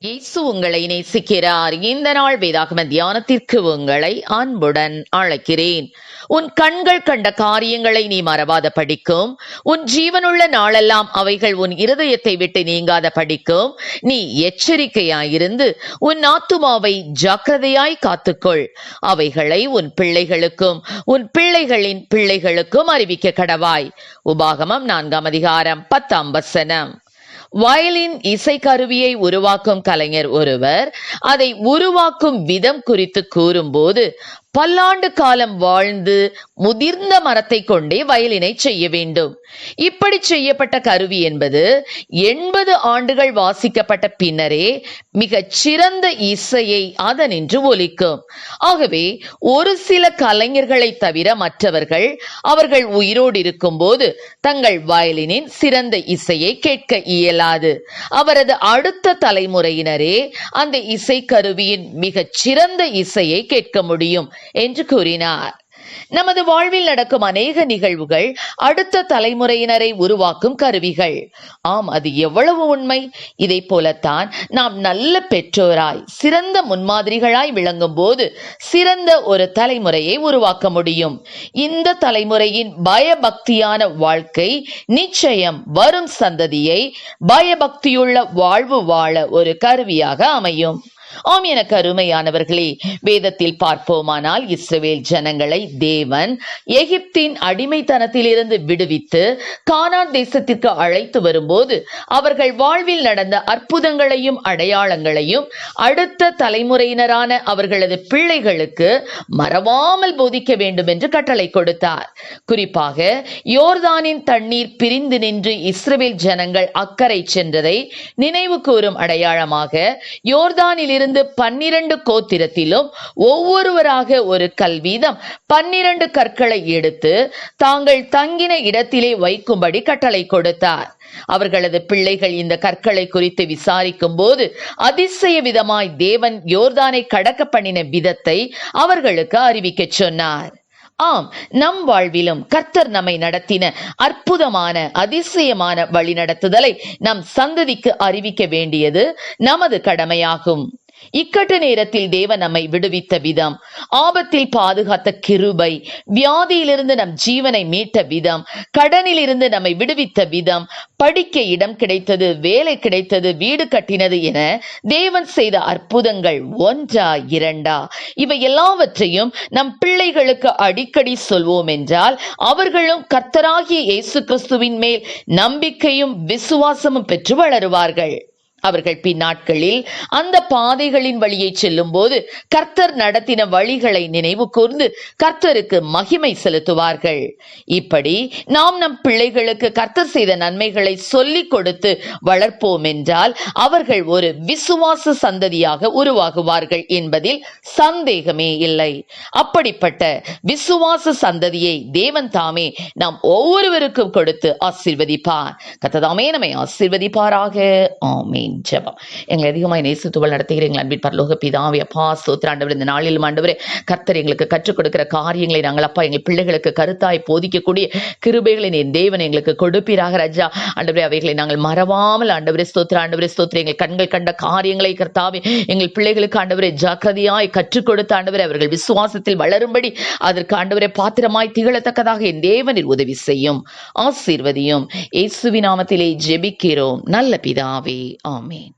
இயேசு உங்களை நேசிக்கிறார். இந்த நாள் வேதாகம தியானத்திற்கு உங்களை அன்புடன் அழைக்கிறேன். உன் கண்கள் கண்ட காரியங்களை நீ மறவாத படிக்கும், உன் ஜீவனுள்ள நாளெல்லாம் அவைகள் உன் இருதயத்தை விட்டு நீங்காத படிக்கும். நீ எச்சரிக்கையாயிருந்து உன் ஆத்துமாவை ஜாக்கிரதையாய் காத்துக்கொள். அவைகளை உன் பிள்ளைகளுக்கும் உன் பிள்ளைகளின் பிள்ளைகளுக்கும் அறிவிக்க கடவாய். உபாகமம் 4 அதிகாரம் 10 வயலின் இசைக்கருவியை உருவாக்கும் கலைஞர் ஒருவர் அதை உருவாக்கும் விதம் குறித்து கூறும்போது, பல்லாண்டு காலம் வாழ்ந்து முதிர்ந்த மரத்தை கொண்டே வயலினை செய்ய வேண்டும். இப்படி செய்யப்பட்ட கருவி என்பது 80 ஆண்டுகள் வாசிக்கப்பட்ட பின்னரே மிகச் சிறந்த இசையை அதனின்று ஒலிக்கும். ஆகவே ஒரு சில கலைஞர்களை தவிர மற்றவர்கள் அவர்கள் உயிரோடு இருக்கும் போது தங்கள் வயலினின் சிறந்த இசையை கேட்க இயலாது. அவரது அடுத்த தலைமுறையினரே அந்த இசைக்கருவியின் மிகச் சிறந்த இசையை கேட்க முடியும் என்று கூறினார். நமது வாழ்வில் நடக்கும் அநேக நிகழ்வுகள் அடுத்த தலைமுறையினரை உருவாக்கும் கருவிகள். ஆம், அது எவ்வளவு உண்மை! இதை போலத்தான் நாம் நல்ல பெற்றோராய் சிறந்த முன்மாதிரிகளாய் விளங்கும் போது சிறந்த ஒரு தலைமுறையை உருவாக்க முடியும். இந்த தலைமுறையின் பயபக்தியான வாழ்க்கை நிச்சயம் வரும் சந்ததியை பயபக்தியுள்ள வாழ்வு வாழ ஒரு கருவியாக அமையும். ஆம், எனக்கு அருமையானவர்களே, வேதத்தில் பார்ப்போமானால் இஸ்ரவேல் ஜனங்களை தேவன் எகிப்தின் அடிமைத்தனத்திலிருந்து விடுவித்து கானான் தேசத்திற்கு அழைத்து வரும்போது அவர்கள் வாழ்வில் நடந்த அற்புதங்களையும் அடையாளங்களையும் அடுத்த தலைமுறையினரான அவர்களது பிள்ளைகளுக்கு மறவாமல் போதிக்க வேண்டும் என்று கட்டளை கொடுத்தார். குறிப்பாக யோர்தானின் தண்ணீர் பிரிந்து நின்று இஸ்ரவேல் ஜனங்கள் அக்கறை சென்றதை நினைவு கூறும் அடையாளமாக யோர்தானில் 12 கோத்திரத்திலும் ஒவ்வொருவராக ஒரு கல் வீதம் 12 கற்களை எடுத்து தாங்கள் தங்கின இடத்திலே வைக்கும்படி கட்டளை கொடுத்தார். அவர்களது பிள்ளைகள் இந்த கற்களை குறித்து விசாரிக்கும் போது அதிசய விதமாய் தேவன் யோர்தானை கடக்க பண்ணின விதத்தை அவர்களுக்கு அறிவிக்க சொன்னார். ஆம், நம் வாழ்விலும் கர்த்தர் நம்மை நடத்தின அற்புதமான அதிசயமான வழி நடத்துதலை நம் சந்ததிக்கு அறிவிக்க வேண்டியது நமது கடமையாகும். இக்கட்டு நேரத்தில் தேவன் நம்மை விடுவித்த விதம், ஆபத்தில் பாதுகாத்த கிருபை, வியாதியிலிருந்து நம் ஜீவனை மீட்ட விதம், கடனில் இருந்து நம்மை விடுவித்த விதம், படிக்க இடம் கிடைத்தது, வேலை கிடைத்தது, வீடு கட்டினது என தேவன் செய்த அற்புதங்கள் 1 2 இவை எல்லாவற்றையும் நம் பிள்ளைகளுக்கு அடிக்கடி சொல்வோம் என்றால் அவர்களும் கர்த்தராகிய இயேசு கிறிஸ்துவின் மேல் நம்பிக்கையும் விசுவாசமும் பெற்று வளருவார்கள். அவர்கள் பின்னாட்களில் அந்த பாதைகளின் வழியை செல்லும் போது கர்த்தர் நடத்தின வழிகளை நினைவு கூர்ந்து கர்த்தருக்கு மகிமை செலுத்துவார்கள். இப்படி நாம் நம் பிள்ளைகளுக்கு கர்த்தர் செய்த நன்மைகளை சொல்லிக் கொடுத்து வளர்ப்போம் என்றால் அவர்கள் ஒரு விசுவாச சந்ததியாக உருவாகுவார்கள் என்பதில் சந்தேகமே இல்லை. அப்படிப்பட்ட விசுவாச சந்ததியை தேவன் தாமே நாம் ஒவ்வொருவருக்கும் கொடுத்து ஆசீர்வதிப்பார். கர்த்தர் தாமே நம்மை ஆசீர்வதிப்பாராக. ஆமென். ஜெபம். எங்களை அதிகமாய் நேசித்து நடத்துகிற எங்கள் அன்பின் பரலோக பிதாவே, அப்பா ஸ்தோத்திரம் ஆண்டவரே, இந்த நாளிலும் ஆண்டவரே கர்த்தர் எங்களுக்கு கற்றுக் கொடுக்கிற காரியங்களை நாங்கள் அப்பா எங்கள் பிள்ளைகளுக்கு கருத்தாய் போதிக்கக்கூடிய கிருபைகளை என் தேவன் எங்களுக்கு கொடுப்பீராக ராஜா. ஆண்டவரே, அவைகளை நாங்கள் மறவாமல் ஆண்டவரே ஸ்தோத்திரம் ஆண்டவரே ஸ்தோத்திரம் எங்கள் கண்கள் கண்ட காரியங்களை கர்த்தாவே எங்கள் பிள்ளைகளுக்கு ஆண்டவரே ஜாக்கிரதையாய் கற்றுக் கொடுத்த ஆண்டவரே அவர்கள் விசுவாசத்தில் வளரும்படி அதற்கு ஆண்டவரே பாத்திரமாய் திகழத்தக்கதாக என் தேவனில் உதவி செய்யும், ஆசீர்வதியும். இயேசுவின் நாமத்திலே ஜெபிக்கிறோம் நல்ல பிதாவே. ஆமென்.